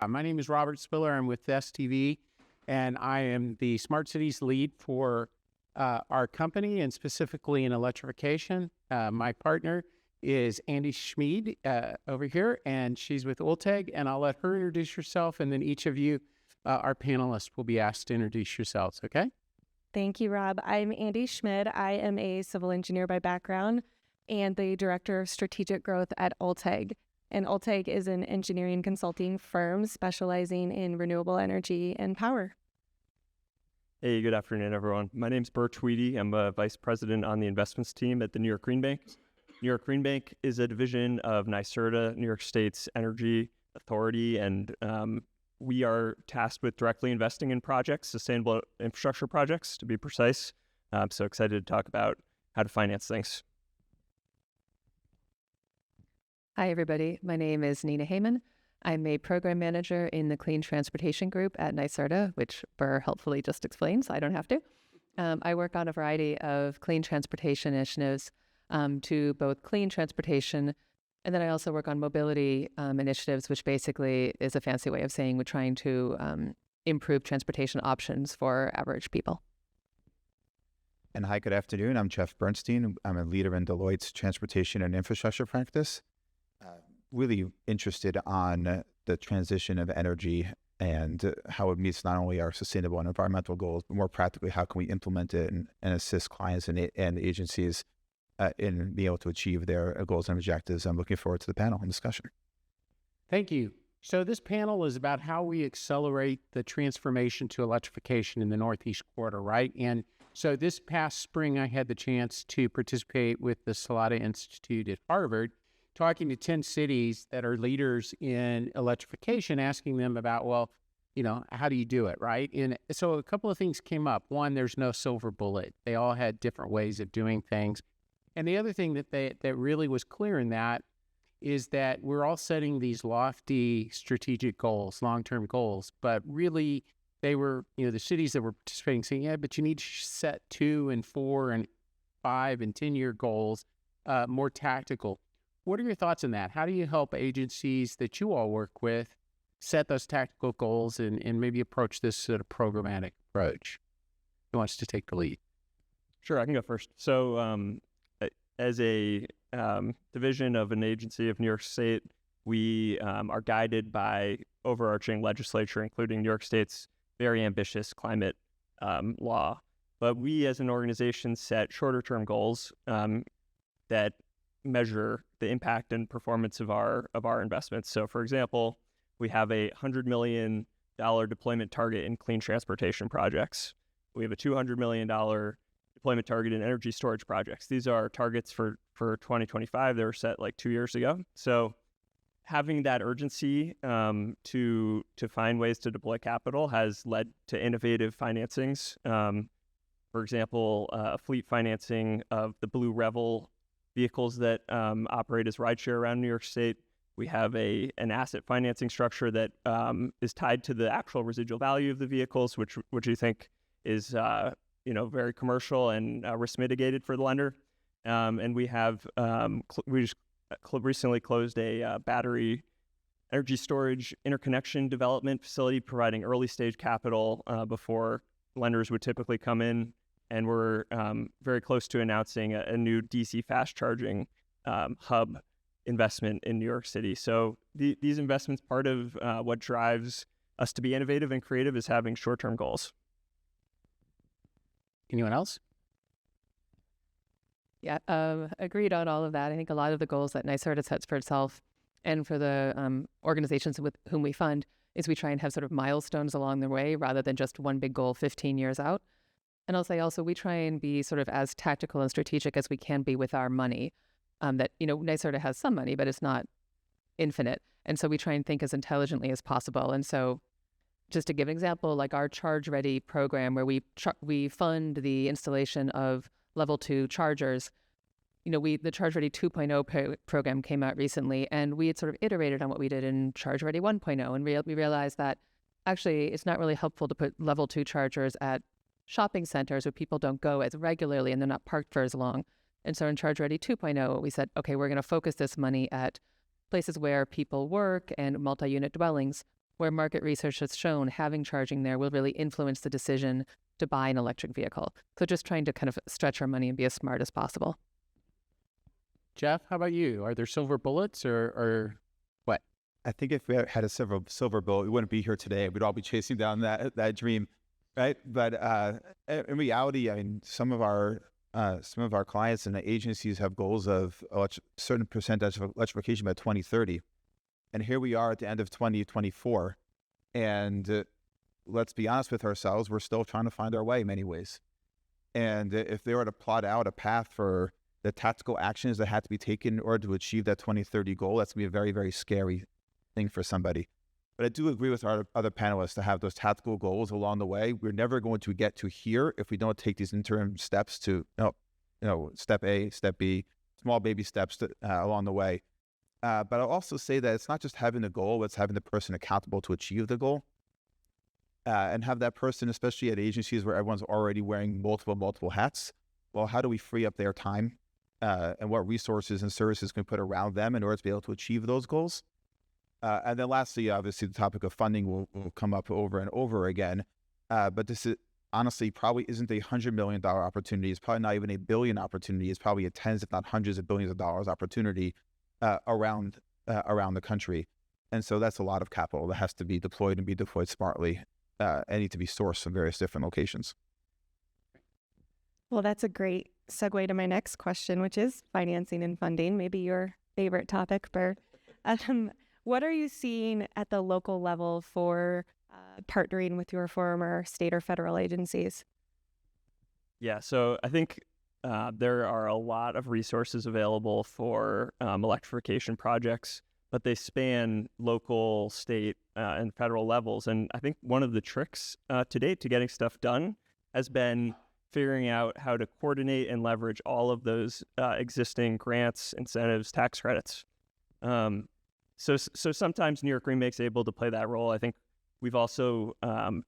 My name is Robert Spiller. I'm with STV, and I am the Smart Cities lead for our company, and specifically in electrification. My partner is Andy Schmid over here, and she's with Ulteg, and I'll let her introduce herself, and then each of you, our panelists, will be asked to introduce yourselves, okay? Thank you, Rob. I'm Andy Schmid. I am a civil engineer by background and the Director of Strategic Growth at Ulteg. And Ulteg is an engineering consulting firm specializing in renewable energy and power. Hey, good afternoon, everyone. My name's Bert Tweedy. I'm a vice president on the investments team at the New York Green Bank. New York Green Bank is a division of NYSERDA, New York State's energy authority, and we are tasked with directly investing in projects, sustainable infrastructure projects, to be precise. I'm so excited to talk about how to finance things. Hi, everybody. My name is Nina Heyman. I'm a program manager in the Clean Transportation Group at NYSERDA, which Burr helpfully just explained, so I don't have to. I work on a variety of clean transportation initiatives to both clean transportation, and then I also work on mobility initiatives, which basically is a fancy way of saying we're trying to improve transportation options for average people. And hi, good afternoon. I'm Jeff Bernstein. I'm a leader in Deloitte's transportation and infrastructure practice. Really interested on the transition of energy and how it meets not only our sustainable and environmental goals, but more practically, how can we implement it and assist clients and agencies in being able to achieve their goals and objectives. I'm looking forward to the panel and discussion. Thank you. So this panel is about how we accelerate the transformation to electrification in the Northeast Corridor, right? And so this past spring, I had the chance to participate with the Salata Institute at Harvard, talking to 10 cities that are leaders in electrification, asking them about, well, you know, how do you do it, right? And so a couple of things came up. One, there's no silver bullet. They all had different ways of doing things. And the other thing that really was clear in that is that we're all setting these lofty strategic goals, long-term goals, but really they were, you know, the cities that were participating saying, yeah, but you need to set 2 and 4 and 5 and 10-year goals, more tactical. What are your thoughts on that? How do you help agencies that you all work with set those tactical goals and maybe approach this sort of programmatic approach? Who wants to take the lead? Sure, I can go first. So as a division of an agency of New York State, we are guided by overarching legislature, including New York State's very ambitious climate law. But we as an organization set shorter-term goals that measure the impact and performance of our investments. So, for example, we have a $100 million deployment target in clean transportation projects. We have a $200 million deployment target in energy storage projects. These are targets for 2025. They were set like 2 years ago. So having that urgency to find ways to deploy capital has led to innovative financings. For example, fleet financing of the Blue Revel vehicles that operate as rideshare around New York State. We have an asset financing structure that is tied to the actual residual value of the vehicles, which we think is very commercial and risk mitigated for the lender. And we have we just recently closed a battery energy storage interconnection development facility, providing early stage capital before lenders would typically come in. And we're very close to announcing a new DC fast charging hub investment in New York City. So these investments, part of what drives us to be innovative and creative is having short-term goals. Anyone else? Yeah, agreed on all of that. I think a lot of the goals that NYSERDA sets for itself and for the organizations with whom we fund is we try and have sort of milestones along the way rather than just one big goal 15 years out. And I'll say also we try and be sort of as tactical and strategic as we can be with our money. That, NYSERDA has some money, but it's not infinite. And so we try and think as intelligently as possible. And so just to give an example, like our Charge Ready program where we fund the installation of level 2 chargers, the Charge Ready 2.0 program came out recently, and we had sort of iterated on what we did in Charge Ready 1.0, and we realized that actually it's not really helpful to put level 2 chargers at shopping centers where people don't go as regularly and they're not parked for as long. And so in Charge Ready 2.0, we said, okay, we're going to focus this money at places where people work and multi-unit dwellings where market research has shown having charging there will really influence the decision to buy an electric vehicle. So just trying to kind of stretch our money and be as smart as possible. Jeff, how about you? Are there silver bullets or what? I think if we had a silver bullet, we wouldn't be here today. We'd all be chasing down that dream, right? But in reality, I mean, some of our clients and the agencies have goals of a certain percentage of electrification by 2030, and here we are at the end of 2024, and let's be honest with ourselves, we're still trying to find our way in many ways. And if they were to plot out a path for the tactical actions that had to be taken in order to achieve that 2030 goal, that's going to be a very, very scary thing for somebody. But I do agree with our other panelists to have those tactical goals along the way. We're never going to get to here if we don't take these interim steps to, step A, step B, small baby steps along the way. But I'll also say that it's not just having the goal, it's having the person accountable to achieve the goal. And have that person, especially at agencies where everyone's already wearing multiple hats. Well, how do we free up their time? And what resources and services can we put around them in order to be able to achieve those goals? And then lastly, obviously, the topic of funding will come up over and over again. But this is honestly probably isn't a $100 million opportunity. It's probably not even a billion opportunity. It's probably a tens, if not hundreds of billions of dollars opportunity around the country. And so that's a lot of capital that has to be deployed and be deployed smartly and need to be sourced from various different locations. Well, that's a great segue to my next question, which is financing and funding, maybe your favorite topic, Burr. What are you seeing at the local level for partnering with your former state or federal agencies? Yeah, so I think there are a lot of resources available for electrification projects, but they span local, state, and federal levels. And I think one of the tricks to date to getting stuff done has been figuring out how to coordinate and leverage all of those existing grants, incentives, tax credits. So sometimes New York Green Bank's able to play that role. I think we've also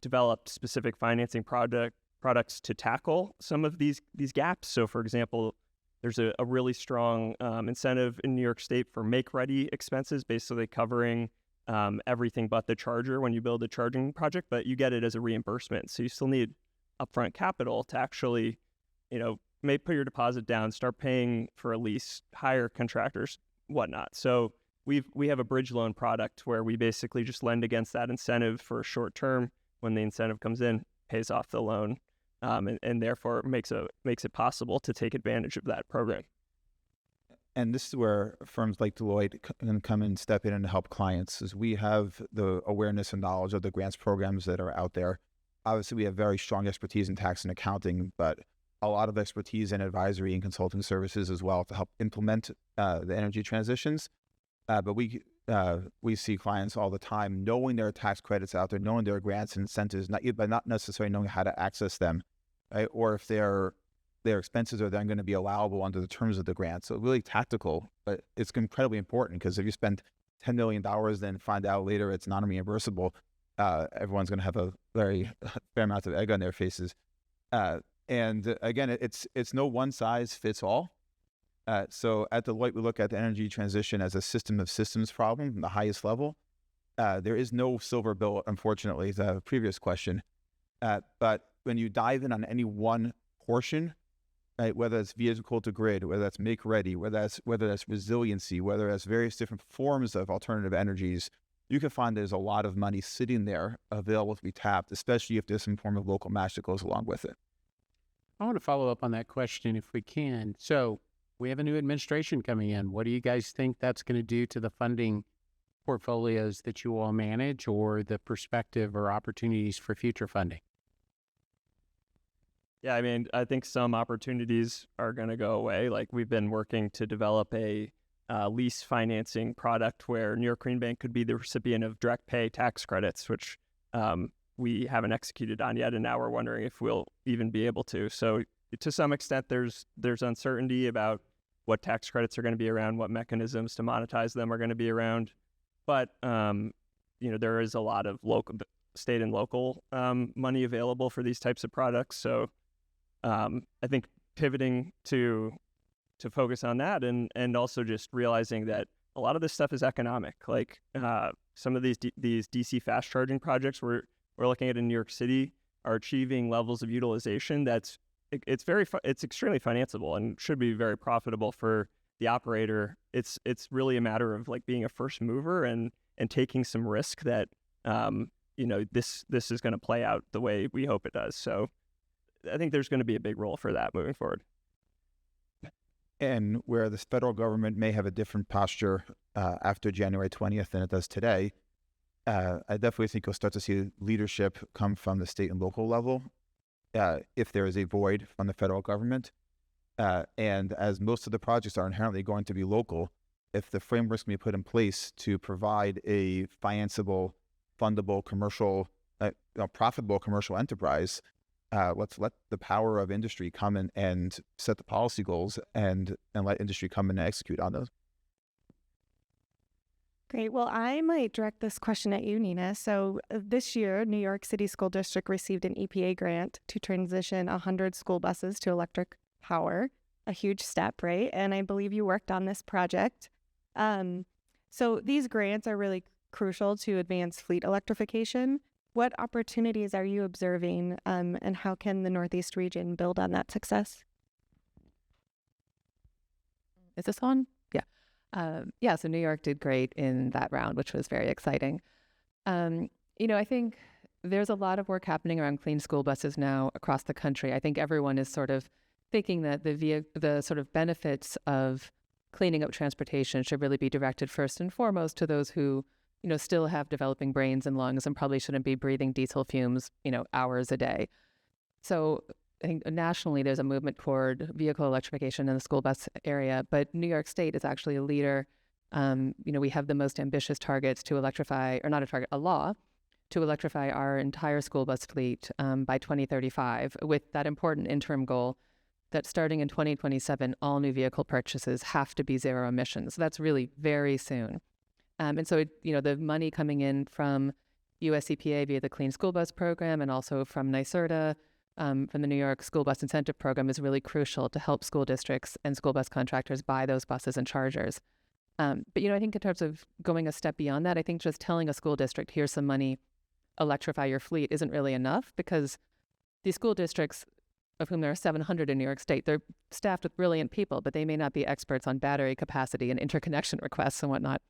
developed specific financing products to tackle some of these gaps. So, for example, there's a really strong incentive in New York State for make-ready expenses, basically covering everything but the charger when you build a charging project, but you get it as a reimbursement. So you still need upfront capital to actually, put your deposit down, start paying for a lease, hire contractors, whatnot. So we have a bridge loan product where we basically just lend against that incentive for a short term. When the incentive comes in, pays off the loan, and therefore makes it possible to take advantage of that program. And this is where firms like Deloitte can come and step in and help clients, as we have the awareness and knowledge of the grants programs that are out there. Obviously, we have very strong expertise in tax and accounting, but a lot of expertise in advisory and consulting services as well to help implement the energy transitions. But we see clients all the time knowing there are tax credits out there, knowing there are grants and incentives, but not necessarily knowing how to access them, right? Or if their expenses are then going to be allowable under the terms of the grant. So really tactical, but it's incredibly important, because if you spend $10 million, then find out later it's non-reimbursable, everyone's going to have a very fair amount of egg on their faces. And again, it's no one size fits all. So at Deloitte, we look at the energy transition as a system of systems problem from the highest level. There is no silver bullet, unfortunately, the previous question. But when you dive in on any one portion, right, whether it's vehicle to grid, whether that's make ready, whether that's resiliency, whether that's various different forms of alternative energies, you can find there's a lot of money sitting there available to be tapped, especially if there's some form of local match that goes along with it. I want to follow up on that question if we can. So we have a new administration coming in. What do you guys think that's going to do to the funding portfolios that you all manage, or the perspective or opportunities for future funding? Yeah, I mean, I think some opportunities are going to go away. Like, we've been working to develop a lease financing product where New York Green Bank could be the recipient of direct pay tax credits, which we haven't executed on yet, and now we're wondering if we'll even be able to. So to some extent, there's uncertainty about what tax credits are going to be around, what mechanisms to monetize them are going to be around. But there is a lot of local, state and local money available for these types of products. So I think pivoting to focus on that, and also just realizing that a lot of this stuff is economic. Like some of these DC fast charging projects we're looking at in New York City are achieving levels of utilization it's extremely financeable and should be very profitable for the operator. It's really a matter of like being a first mover and taking some risk that this is going to play out the way we hope it does. So I think there's going to be a big role for that moving forward. And where the federal government may have a different posture after January 20th than it does today, I definitely think you'll start to see leadership come from the state and local level if there is a void from the federal government. And as most of the projects are inherently going to be local, if the frameworks can be put in place to provide a financeable, fundable, commercial, profitable commercial enterprise, let's let the power of industry come in and set the policy goals and let industry come in and execute on those. Great. Well, I might direct this question at you, Nina. So this year, New York City School District received an EPA grant to transition 100 school buses to electric power, a huge step, right? And I believe you worked on this project. So these grants are really crucial to advance fleet electrification. What opportunities are you observing, and how can the Northeast region build on that success? Is this on? Yeah. So New York did great in that round, which was very exciting. I think there's a lot of work happening around clean school buses now across the country. I think everyone is sort of thinking that the sort of benefits of cleaning up transportation should really be directed first and foremost to those who, still have developing brains and lungs and probably shouldn't be breathing diesel fumes, hours a day. So I think nationally there's a movement toward vehicle electrification in the school bus area, but New York State is actually a leader. We have the most ambitious targets to electrify, or not a target, a law to electrify our entire school bus fleet by 2035, with that important interim goal that starting in 2027, all new vehicle purchases have to be zero emissions. So that's really very soon. And so, the money coming in from US EPA via the Clean School Bus Program and also from NYSERDA, from the New York School Bus Incentive Program is really crucial to help school districts and school bus contractors buy those buses and chargers. But, I think in terms of going a step beyond that, I think just telling a school district, here's some money, electrify your fleet isn't really enough, because these school districts, of whom there are 700 in New York State, they're staffed with brilliant people, but they may not be experts on battery capacity and interconnection requests and whatnot.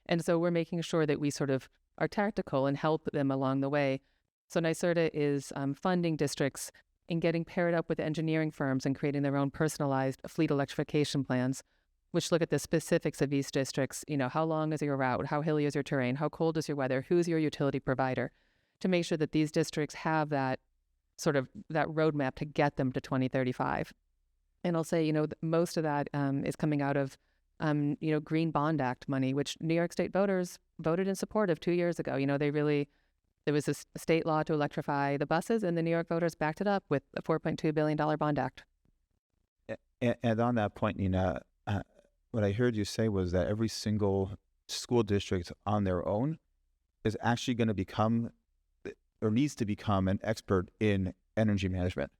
And so we're making sure that we sort of are tactical and help them along the way. So NYSERDA is funding districts in getting paired up with engineering firms and creating their own personalized fleet electrification plans, which look at the specifics of each district's, how long is your route, how hilly is your terrain, how cold is your weather, who's your utility provider, to make sure that these districts have that sort of that roadmap to get them to 2035. And I'll say, most of that is coming out of, Green Bond Act money, which New York State voters voted in support of 2 years ago. There was a state law to electrify the buses, and the New York voters backed it up with a $4.2 billion bond act. And on that point, Nina, what I heard you say was that every single school district on their own is actually going to become, or needs to become, an expert in energy management.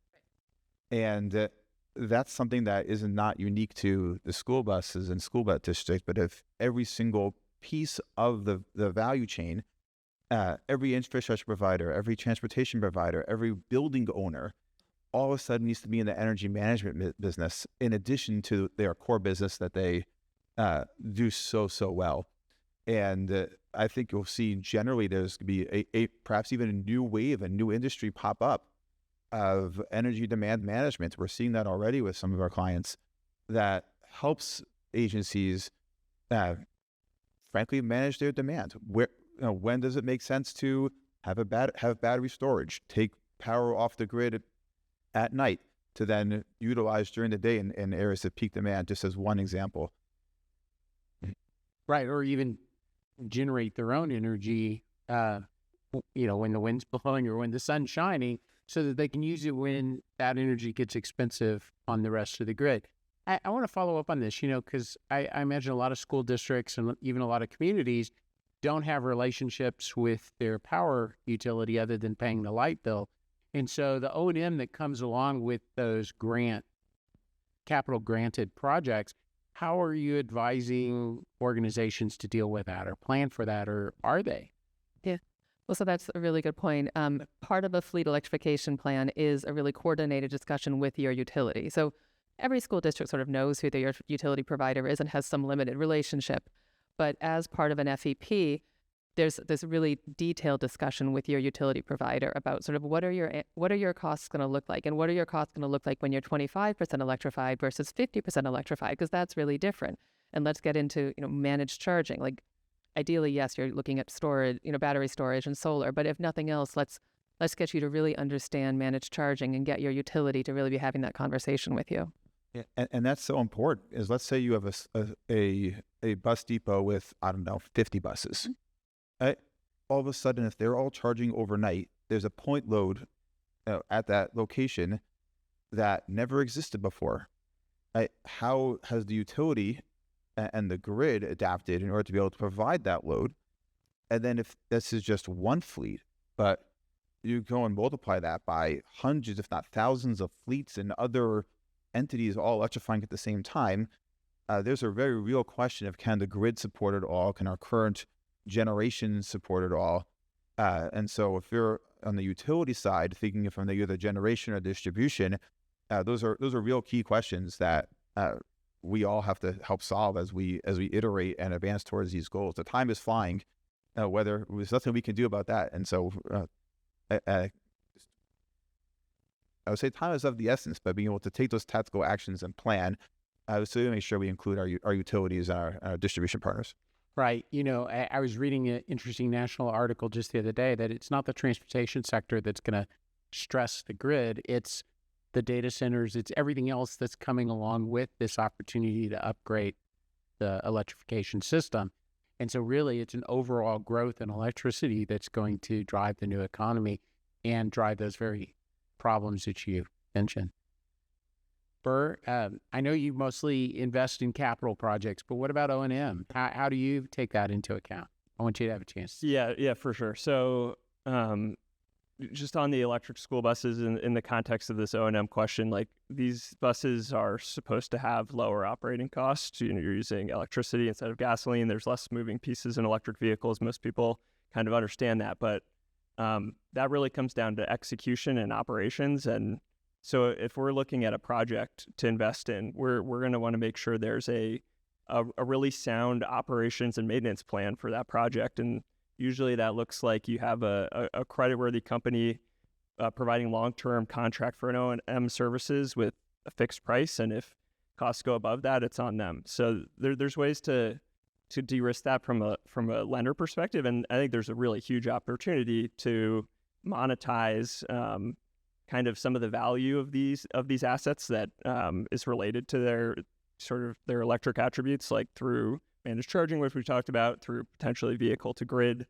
And that's something that is not unique to the school buses and school bus districts, but if every single piece of the value chain, every infrastructure provider, every transportation provider, every building owner, all of a sudden needs to be in the energy management business, in addition to their core business that they do so well. And I think you'll see generally there's going to be a perhaps even a new wave, a new industry pop up of energy demand management. We're seeing that already with some of our clients, that helps agencies, frankly, manage their demand. When does it make sense to have battery storage, take power off the grid at night to then utilize during the day in areas of peak demand, just as one example. Right, or even generate their own energy, when the wind's blowing or when the sun's shining, so that they can use it when that energy gets expensive on the rest of the grid. I want to follow up on this, because I imagine a lot of school districts and even a lot of communities don't have relationships with their power utility other than paying the light bill. And so the O&M that comes along with those capital granted projects, how are you advising organizations to deal with that or plan for that, or are they? Well, so that's a really good point. Part of a fleet electrification plan is a really coordinated discussion with your utility. So every school district sort of knows who their utility provider is and has some limited relationship. But as part of an FEP, there's this really detailed discussion with your utility provider about sort of what are your costs going to look like, and what are your costs going to look like when you're 25% electrified versus 50% electrified, because that's really different. And let's get into managed charging. Like, ideally, yes, you're looking at storage, battery storage and solar. But if nothing else, let's get you to really understand managed charging and get your utility to really be having that conversation with you. Yeah, and that's so important. Is let's say you have a bus depot with 50 buses. All of a sudden, if they're all charging overnight, there's a point load at that location that never existed before. How has the utility and the grid adapted in order to be able to provide that load? And then if this is just one fleet, but you go and multiply that by hundreds, if not thousands of fleets and other entities all electrifying at the same time, there's a very real question of, can the grid support it all? Can our current generation support it all? And so if you're on the utility side, thinking from either generation or distribution, those are real key questions that we all have to help solve as we iterate and advance towards these goals. The time is flying. There's nothing we can do about that. And so I would say time is of the essence, but being able to take those tactical actions and plan, so we make sure we include our utilities and our distribution partners. Right. I was reading an interesting national article just the other day that it's not the transportation sector that's going to stress the grid. It's the data centers. It's everything else that's coming along with this opportunity to upgrade the electrification system. And so really it's an overall growth in electricity that's going to drive the new economy and drive those very problems that you mentioned. Burr, I know you mostly invest in capital projects, but what about O&M? How do you take that into account? I want you to have a chance. Yeah, for sure. So just on the electric school buses in the context of this O&M question, like, these buses are supposed to have lower operating costs. You're using electricity instead of gasoline. There's less moving pieces in electric vehicles. Most people kind of understand that, but that really comes down to execution and operations. And so if we're looking at a project to invest in, we're going to want to make sure there's a really sound operations and maintenance plan for that project. And usually that looks like you have a creditworthy company providing long-term contract for an O&M services with a fixed price. And if costs go above that, it's on them. So there's ways to de-risk that from a lender perspective. And I think there's a really huge opportunity to monetize kind of some of the value of these assets that is related to their electric attributes, like through managed charging, which we talked about, through potentially vehicle to grid,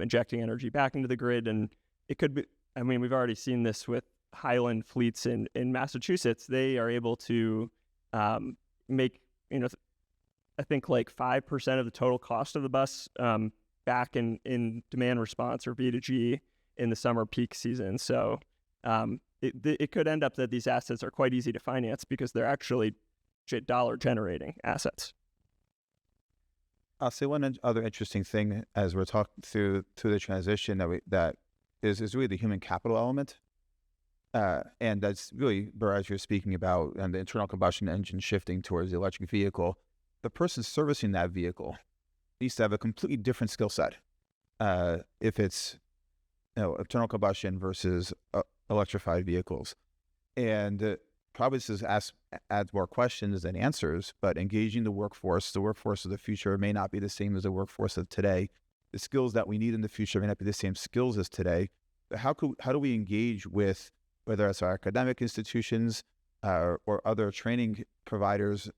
injecting energy back into the grid. And it could be, we've already seen this with Highland fleets in Massachusetts. They are able to make, I think like 5% of the total cost of the bus back in demand response, or V2G, in the summer peak season. So it could end up that these assets are quite easy to finance because they're actually dollar generating assets. I'll say one other interesting thing as we're talking through the transition that is really the human capital element. And that's really, Burr, as you're speaking about, and the internal combustion engine shifting towards the electric vehicle, the person servicing that vehicle needs to have a completely different skill set. If it's internal combustion versus electrified vehicles. And probably this adds more questions than answers, but engaging the workforce of the future may not be the same as the workforce of today. The skills that we need in the future may not be the same skills as today. But how do we engage with, whether it's our academic institutions or other training providers,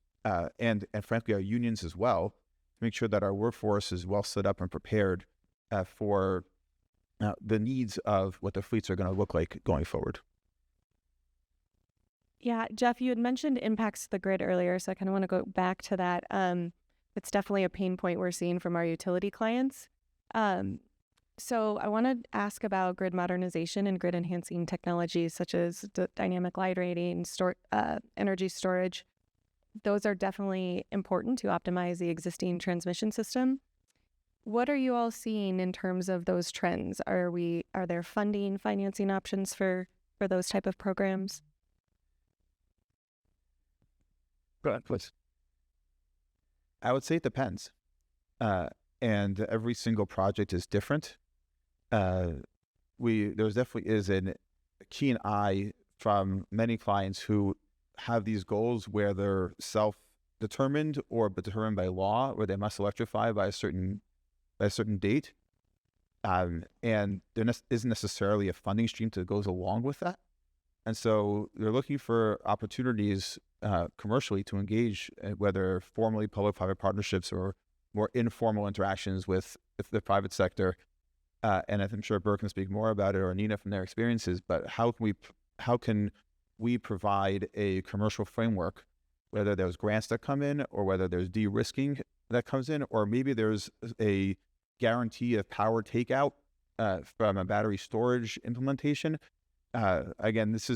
and frankly our unions as well, to make sure that our workforce is well set up and prepared for the needs of what the fleets are going to look like going forward. Yeah, Jeff, you had mentioned impacts to the grid earlier, so I kind of want to go back to that. It's definitely a pain point we're seeing from our utility clients. So I want to ask about grid modernization and grid enhancing technologies such as dynamic light rating, energy storage. those are definitely important to optimize the existing transmission system. What are you all seeing in terms of those trends? Are there financing options for those type of programs? Go ahead, please. I would say it depends. And every single project is different. There's definitely is a keen eye from many clients who have these goals where they're self-determined or determined by law, where they must electrify by a certain date. And there isn't necessarily a funding stream that goes along with that. And so they're looking for opportunities commercially to engage, whether formally public-private partnerships or more informal interactions with the private sector. And I'm sure Burke can speak more about it, or Nina from their experiences, but how can we provide a commercial framework, whether there's grants that come in or whether there's de-risking that comes in, or maybe there's a guarantee of power takeout from a battery storage implementation. Again, it's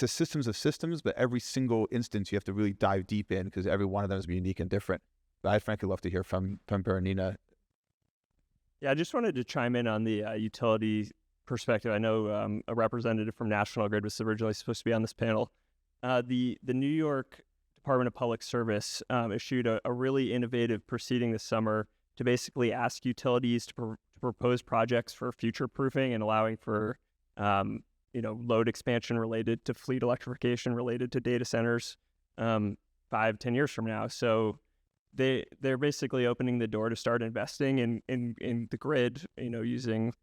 a systems of systems, but every single instance you have to really dive deep in because every one of them is unique and different. But I'd frankly love to hear from Bernina. Yeah, I just wanted to chime in on the utility perspective. I know a representative from National Grid was originally supposed to be on this panel. The New York Department of Public Service issued a really innovative proceeding this summer to basically ask utilities to propose projects for future proofing and allowing for load expansion related to fleet electrification, related to data centers 5-10 years from now. So they're basically opening the door to start investing in the grid, using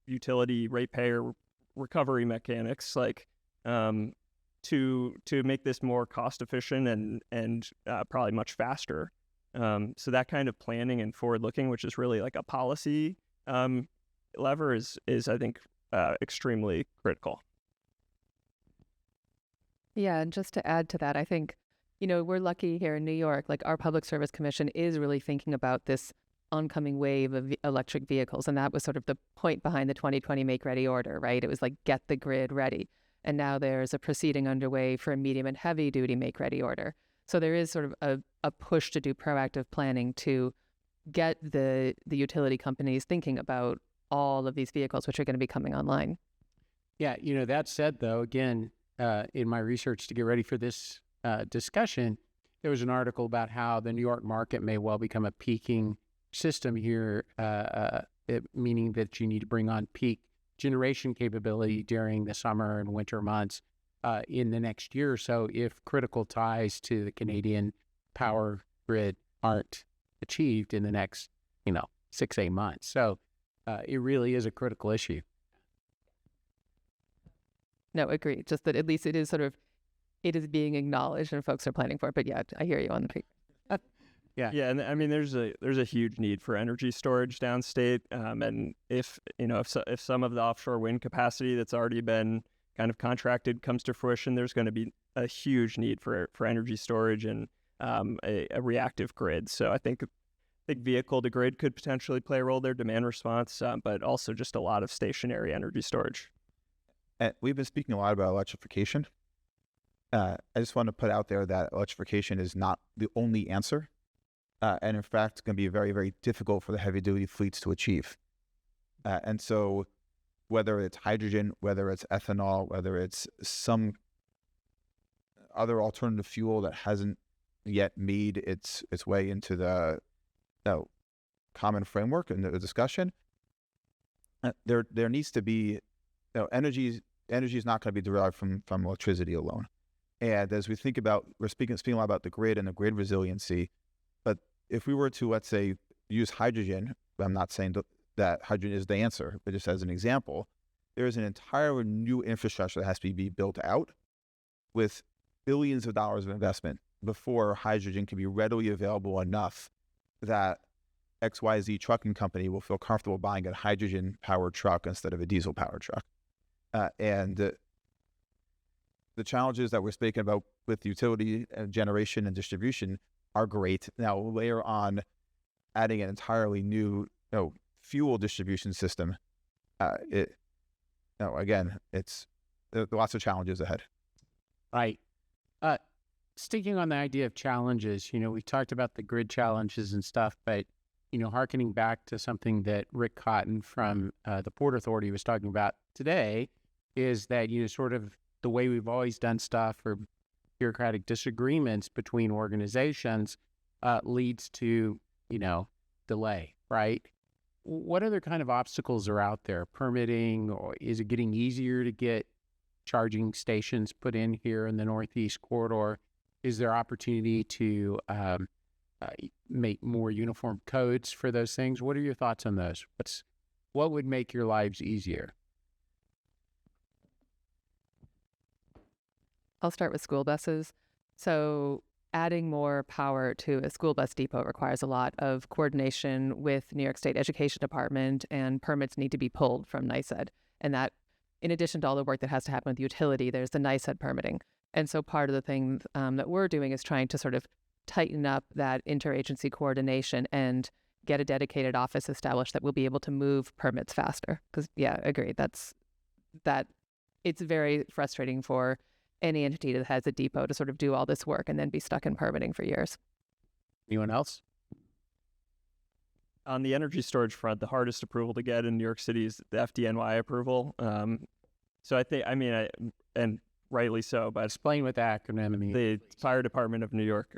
utility ratepayer recovery mechanics, like to make this more cost efficient and probably much faster. So that kind of planning and forward looking, which is really like a policy lever, is I think extremely critical. Yeah, and just to add to that, I think, we're lucky here in New York, like our Public Service Commission is really thinking about this oncoming wave of electric vehicles. And that was sort of the point behind the 2020 Make Ready Order, right? It was like, get the grid ready. And now there's a proceeding underway for a medium and heavy duty Make Ready Order. So there is sort of a push to do proactive planning to get the utility companies thinking about all of these vehicles which are going to be coming online. Yeah, that said, though, again, in my research to get ready for this discussion, there was an article about how the New York market may well become a peaking system here, meaning that you need to bring on peak generation capability during the summer and winter months in the next year or so if critical ties to the Canadian power grid aren't achieved in the next, 6-8 months. So it really is a critical issue. No, agree. Just that at least it is being acknowledged and folks are planning for it. But yeah, I hear you on the peak. Yeah, and I mean, there's a huge need for energy storage downstate, and if some of the offshore wind capacity that's already been kind of contracted comes to fruition, there's going to be a huge need for energy storage and a reactive grid. So I think vehicle to grid could potentially play a role there, demand response, but also just a lot of stationary energy storage. And we've been speaking a lot about electrification. I just want to put out there that electrification is not the only answer. And in fact, it's going to be very, very difficult for the heavy-duty fleets to achieve. And so whether it's hydrogen, whether it's ethanol, whether it's some other alternative fuel that hasn't yet made its way into the common framework and the discussion, there needs to be, energy is not going to be derived from electricity alone. And as we think about, we're speaking a lot about the grid and the grid resiliency, but if we were to, let's say, use hydrogen, I'm not saying that hydrogen is the answer, but just as an example, there is an entire new infrastructure that has to be built out with billions of dollars of investment before hydrogen can be readily available enough that XYZ trucking company will feel comfortable buying a hydrogen-powered truck instead of a diesel-powered truck. And the challenges that we're speaking about with utility generation and distribution are great. Now, layer on adding an entirely new fuel distribution system. Again, there are lots of challenges ahead. Right. sticking on the idea of challenges, we talked about the grid challenges and stuff, but, hearkening back to something that Rick Cotton from the Port Authority was talking about today is that, sort of the way we've always done stuff or bureaucratic disagreements between organizations leads to, delay, right? What other kind of obstacles are out there? Permitting, or is it getting easier to get charging stations put in here in the Northeast corridor? Is there opportunity to make more uniform codes for those things? What are your thoughts on those? What would make your lives easier? I'll start with school buses. So adding more power to a school bus depot requires a lot of coordination with New York State Education Department, and permits need to be pulled from NYSED. And that, in addition to all the work that has to happen with utility, there's the NYSED permitting. And so part of the thing that we're doing is trying to sort of tighten up that interagency coordination and get a dedicated office established that will be able to move permits faster. Because, yeah, agreed. It's very frustrating for any entity that has a depot to sort of do all this work and then be stuck in permitting for years. Anyone else? On the energy storage front, the hardest approval to get in New York City is the FDNY approval. So I think, and rightly so, but Explain what the acronym means. the Fire Department of New York.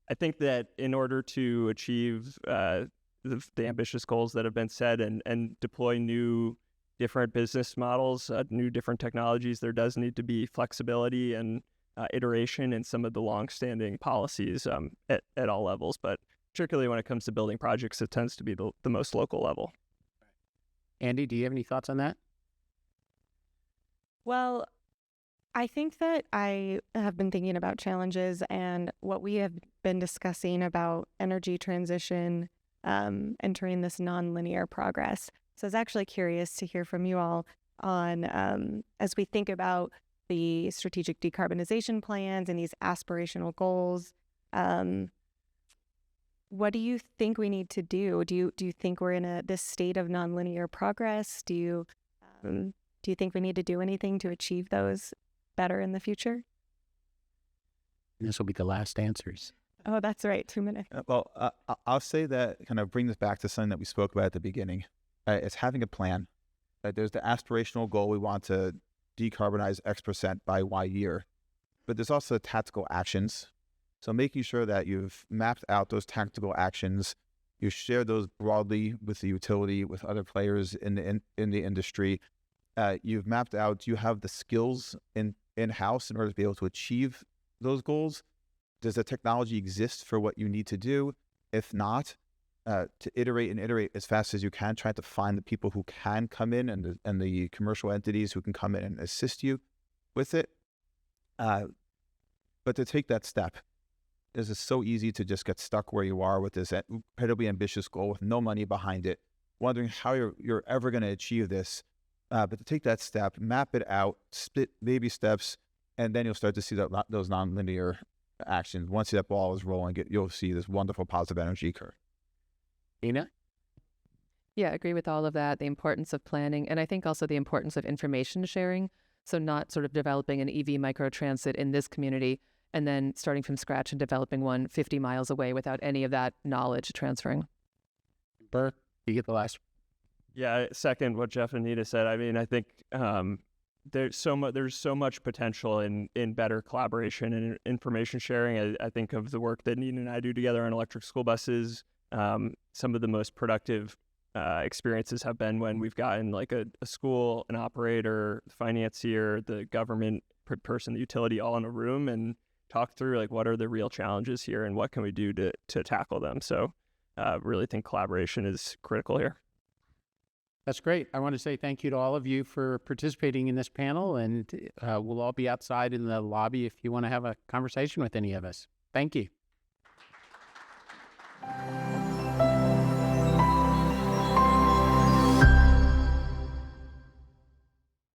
I think that in order to achieve the ambitious goals that have been set and deploy new different business models, new different technologies, there does need to be flexibility and iteration in some of the longstanding policies at all levels. But particularly when it comes to building projects, it tends to be the most local level. Andy, do you have any thoughts on that? Well, I think that I have been thinking about challenges and what we have been discussing about energy transition, entering this nonlinear progress. So I was actually curious to hear from you all on, as we think about the strategic decarbonization plans and these aspirational goals, what do you think we need to do? Do you think we're in this state of nonlinear progress? Do you think we need to do anything to achieve those better in the future? This will be the last answers. Oh, that's right. 2 minutes. I'll say that kind of brings us back to something that we spoke about at the beginning. It's having a plan. There's the aspirational goal, we want to decarbonize X% by Y year. But there's also tactical actions. So making sure that you've mapped out those tactical actions, you share those broadly with the utility, with other players in the industry. You've mapped out, you have the skills in-house in order to be able to achieve those goals. Does the technology exist for what you need to do? If not, to iterate as fast as you can, trying to find the people who can come in and the commercial entities who can come in and assist you with it. But to take that step, it's so easy to just get stuck where you are with this incredibly ambitious goal with no money behind it, wondering how you're ever going to achieve this. But to take that step, map it out, split baby steps, and then you'll start to see those nonlinear actions. Once that ball is rolling, you'll see this wonderful positive energy curve. Ina? Yeah, I agree with all of that, the importance of planning, and I think also the importance of information sharing. So not sort of developing an EV microtransit in this community and then starting from scratch and developing one 50 miles away without any of that knowledge transferring. Burr, you get the last. Yeah, I second what Jeff and Nita said. I think there's so much potential in better collaboration and information sharing. I think of the work that Nita and I do together on electric school buses. Some of the most productive experiences have been when we've gotten like a school, an operator, financier, the government person, the utility, all in a room and talk through like what are the real challenges here and what can we do to tackle them. So really think collaboration is critical here. That's great. I want to say thank you to all of you for participating in this panel, and we'll all be outside in the lobby if you want to have a conversation with any of us. Thank you.